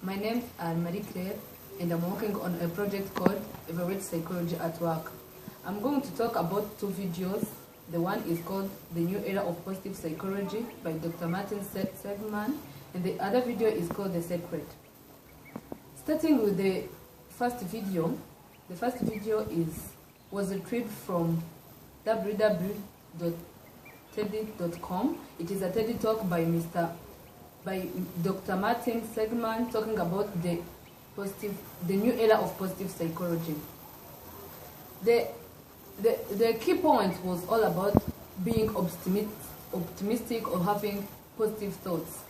My name is Marie Claire, and I'm working on a project called Evaluate Psychology at Work. I'm going to talk about two videos. The one is called The New Era of Positive Psychology by Dr. Martin Seligman, and the other video is called The Secret. Starting with the first video was retrieved from www.teddy.com. It is a TED talk by Dr. Martin Seligman talking about the new era of positive psychology. The key point was all about being optimistic or having positive thoughts.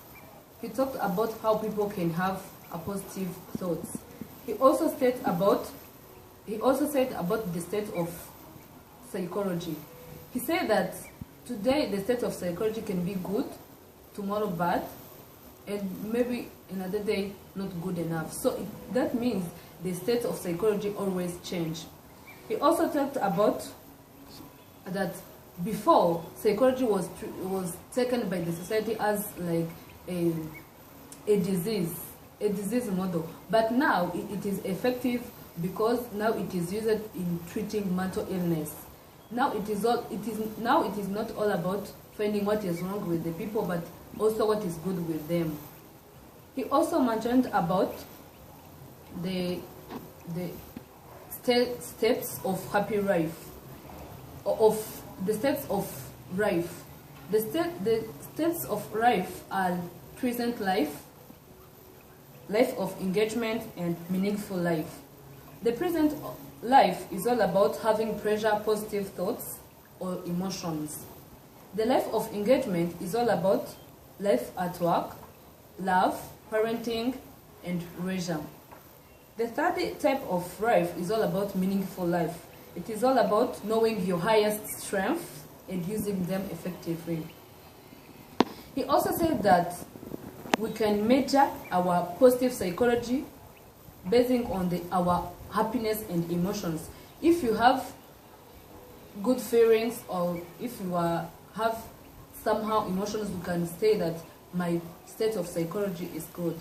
He talked about how people can have a positive thoughts. He also said about the state of psychology. He said that today the state of psychology can be good, tomorrow bad, and maybe another day not good enough. So that means the state of psychology always change. He also talked about that before psychology was taken by the society as like a disease model, but now it is effective because now it is used in treating mental illness. Now it is not all about finding what is wrong with the people, but also what is good with them. He also mentioned about the steps of happy life, of the steps of life. The steps of life are present life, life of engagement, and meaningful life. The present life is all about having pleasure, positive thoughts, or emotions. The life of engagement is all about life at work, love, parenting, and leisure. The third type of life is all about meaningful life. It is all about knowing your highest strengths and using them effectively. He also said that we can measure our positive psychology basing on our happiness and emotions. If you have good feelings, or if you have somehow emotions, you can say that my state of psychology is good.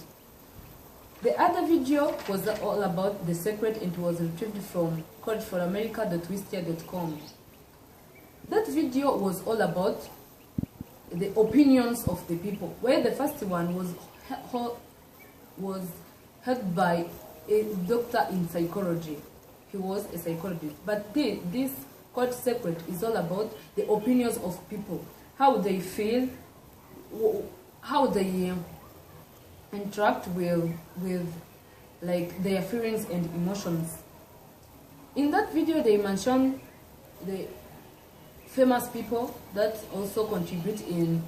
The other video was all about The Secret, and it was retrieved from collegeforamerica.wistia.com. That video was all about the opinions of the people, where the first one was held by a doctor in psychology. He was a psychologist. But this called Secret is all about the opinions of people, how they feel, how they interact with like their feelings and emotions. In that video, they mentioned the famous people that also contribute in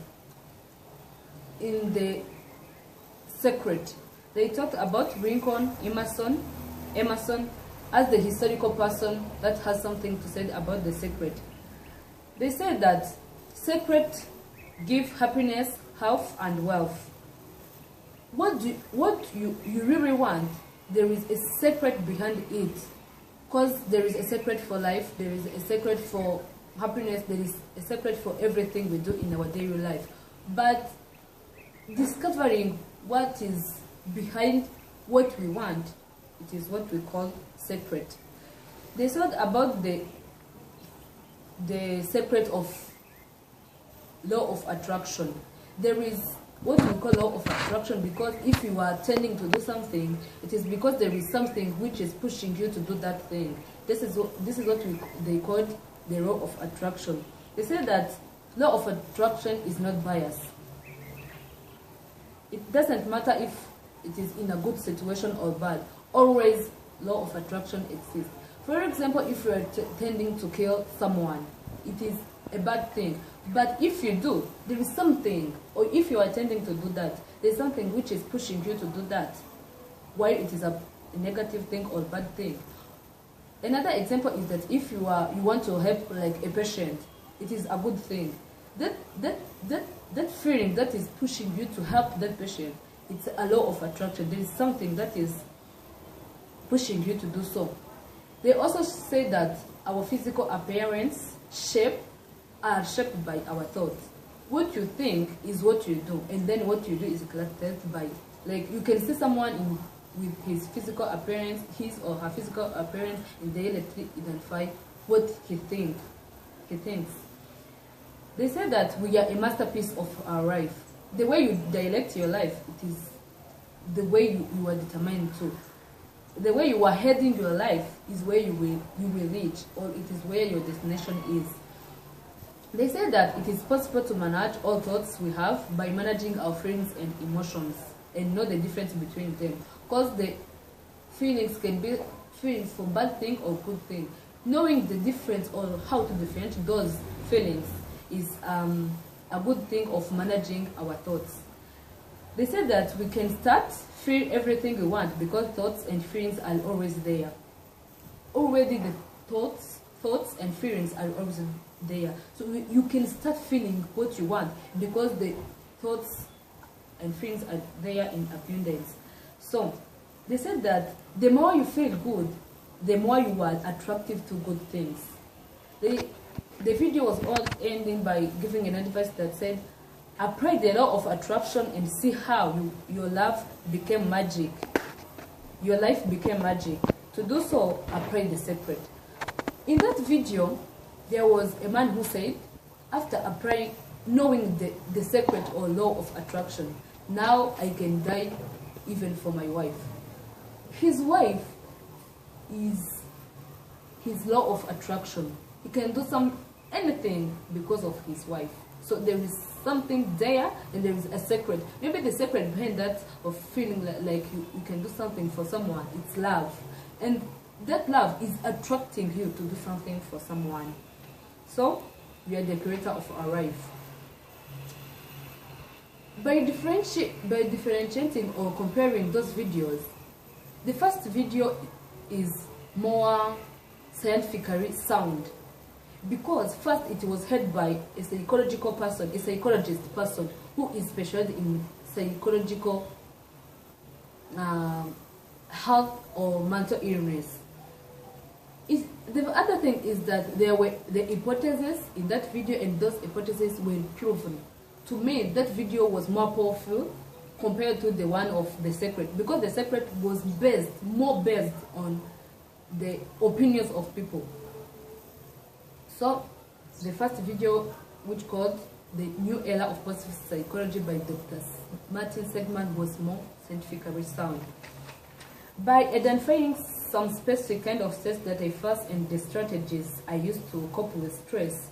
the Secret. They talked about Lincoln, Emerson as the historical person that has something to say about the Secret. They said that Secret give happiness, health, and wealth. What you really want, there is a secret behind it. Because there is a secret for life, there is a secret for happiness, there is a secret for everything we do in our daily life. But discovering what is behind what we want, it is what we call secret. They thought about the secret of law of attraction. There is what we call law of attraction, because if you are tending to do something, it is because there is something which is pushing you to do that thing. This is what they called the law of attraction. They say that law of attraction is not biased. It doesn't matter if it is in a good situation or bad. Always law of attraction exists. For example, if you are tending to kill someone, it is a bad thing. But if you do, there is something, or if you are tending to do that, there is something which is pushing you to do that, why it is a negative thing or bad thing. Another example is that if you want to help like a patient, it is a good thing. That feeling that is pushing you to help that patient, it's a law of attraction. There is something that is pushing you to do so. They also say that our physical appearance, shape, are shaped by our thoughts. What you think is what you do, and then what you do is characterized by Like you can see someone with his physical appearance, his or her physical appearance, and they identify what he thinks. They say that we are a masterpiece of our life. The way you direct your life, it is the way you are determined to. The way you are heading your life is where you will reach, or it is where your destination is. They say that it is possible to manage all thoughts we have by managing our feelings and emotions and know the difference between them. Because the feelings can be feelings for bad thing or good thing. Knowing the difference or how to differentiate those feelings is a good thing of managing our thoughts. They say that we can start feel everything we want because thoughts and feelings are always there. Already the thoughts and feelings are always there. So you can start feeling what you want because the thoughts and feelings are there in abundance. So they said that the more you feel good, the more you are attractive to good things. The video was all ending by giving an advice that said, apply the law of attraction and see how your love became magic. Your life became magic. To do so, apply the secret. In that video, there was a man who said, after applying, knowing the secret or law of attraction, now I can die even for my wife. His wife is his law of attraction. He can do anything because of his wife. So there is something there and there is a secret. Maybe the secret behind that of feeling like you can do something for someone, it's love. And that love is attracting you to do something for someone. So we are the creator of our life. By differentiating or comparing those videos, the first video is more scientifically sound. Because first it was heard by a psychologist person who is specialized in psychological health or mental illness. The other thing is that there were the hypotheses in that video, and those hypotheses were proven. To me, that video was more powerful compared to the one of The Secret, because The Secret was more based on the opinions of people. So, the first video, which called The New Era of Positive Psychology by Dr. Martin Seligman, was more scientifically sound. By identifying some specific kind of stress that I face and the strategies I use to cope with stress,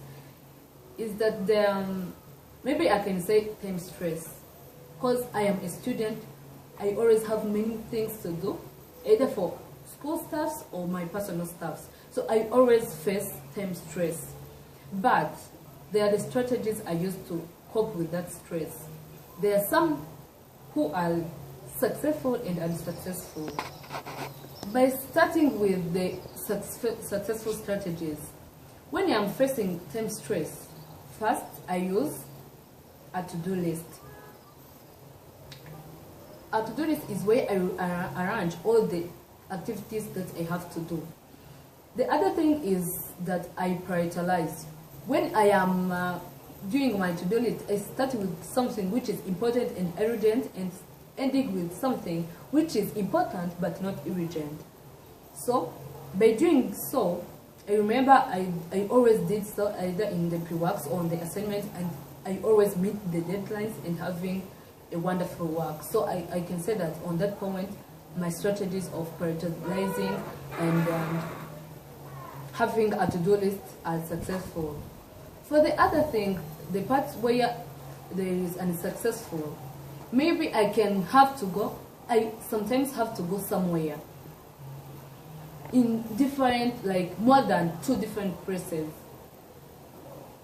is that maybe I can say time stress. Because I am a student, I always have many things to do, either for school stuffs or my personal stuffs. So I always face time stress. But there are the strategies I use to cope with that stress. There are some who are successful and unsuccessful. By starting with the successful strategies, when I am facing time stress, first I use a to-do list. A to-do list is where I arrange all the activities that I have to do. The other thing is that I prioritize. When I am doing my to-do list, I start with something which is important and urgent, and ending with something which is important but not urgent. So, by doing so, I remember I always did so either in the pre-works or on the assignments, and I always meet the deadlines and having a wonderful work. So I can say that on that point, my strategies of prioritizing and having a to-do list are successful. For the other thing, the parts where there is unsuccessful, maybe I sometimes have to go somewhere in different, like more than 2 different places.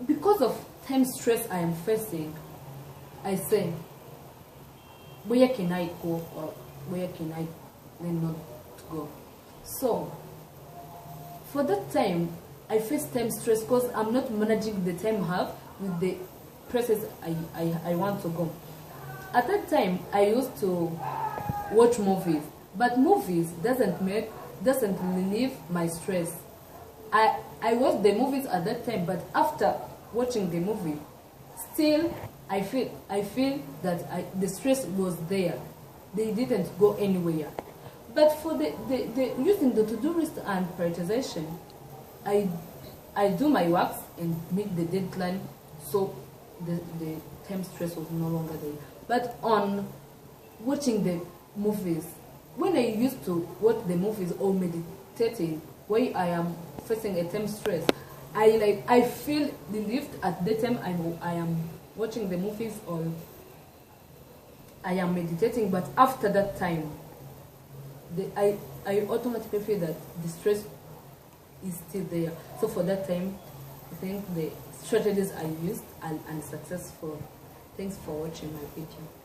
Because of time stress I am facing, I say, where can I go or where can I not go? So, for that time, I face time stress because I'm not managing the time I have with the places I want to go. At that time, I used to watch movies, but movies doesn't relieve my stress. I watched the movies at that time, but after watching the movie, still I feel that the stress was there. they didn't go anywhere. But for the using the to-do list and prioritization, I do my works and meet the deadline, so the time stress was no longer there. But on watching the movies, when I used to watch the movies or meditating, where I am facing a time stress, I feel relieved at the time I am watching the movies or I am meditating. But after that time, I automatically feel that the stress is still there. So for that time, I think the strategies I used are unsuccessful. Thanks for watching my video.